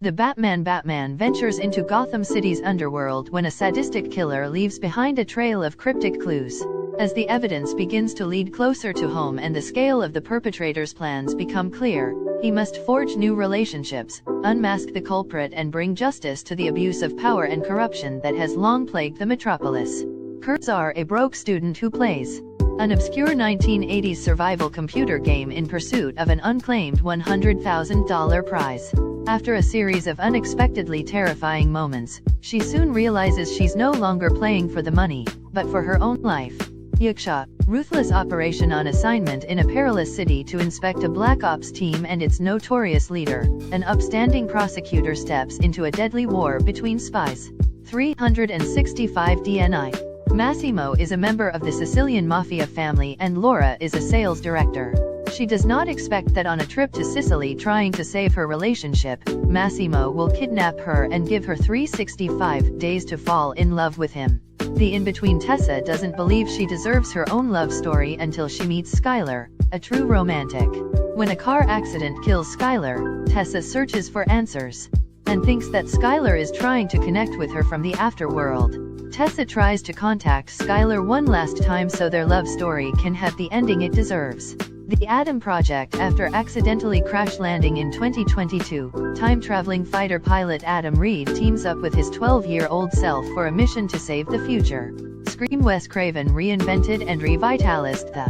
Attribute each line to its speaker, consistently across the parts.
Speaker 1: The Batman ventures into Gotham City's underworld when a sadistic killer leaves behind a trail of cryptic clues. As the evidence begins to lead closer to home and the scale of the perpetrator's plans become clear, he must forge new relationships, unmask the culprit and bring justice to the abuse of power and corruption that has long plagued the metropolis. Kurtzar, a broke student who plays an obscure 1980s survival computer game in pursuit of an unclaimed $100,000 prize. After a series of unexpectedly terrifying moments, she soon realizes she's no longer playing for the money, but for her own life. Yaksha, ruthless operation on assignment in a perilous city to inspect a black ops team and its notorious leader, an upstanding prosecutor steps into a deadly war between spies. 365 DNI. Massimo is a member of the Sicilian mafia family and Laura is a sales director. She does not expect that on a trip to Sicily trying to save her relationship, Massimo will kidnap her and give her 365 days to fall in love with him. The in-between Tessa doesn't believe she deserves her own love story until she meets Skylar, a true romantic. When a car accident kills Skylar, Tessa searches for answers and thinks that Skylar is trying to connect with her from the afterworld. Tessa tries to contact Skylar one last time so their love story can have the ending it deserves. The Adam Project. After accidentally crash landing in 2022, time-traveling fighter pilot Adam Reed teams up with his 12-year-old self for a mission to save the future. Scream. Wes Craven reinvented and revitalized the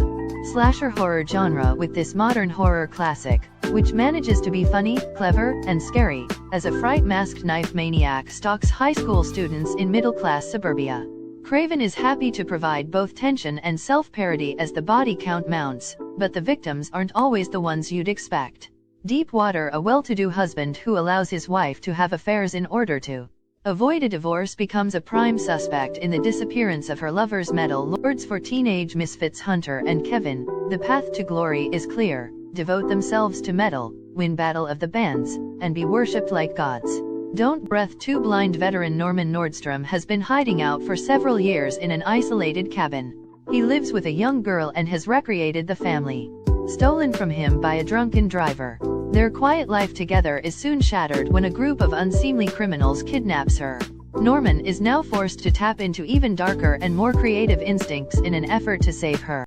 Speaker 1: slasher horror genre with this modern horror classic, which manages to be funny, clever, and scary, as a fright-masked knife maniac stalks high school students in middle-class suburbia. Craven is happy to provide both tension and self-parody as the body count mounts, but the victims aren't always the ones you'd expect. Deepwater. A well-to-do husband who allows his wife to have affairs in order to avoid a divorce becomes a prime suspect in the disappearance of her lover's metal lords. For teenage misfits Hunter and Kevin, the path to glory is clear: devote themselves to metal, win Battle of the Bands, and be worshipped like gods. Don't breath. Two blind veteran Norman Nordstrom has been hiding out for several years in an isolated cabin. He lives with a young girl and has recreated the family, stolen from him by a drunken driver. Their quiet life together is soon shattered when a group of unseemly criminals kidnaps her. Norman is now forced to tap into even darker and more creative instincts in an effort to save her.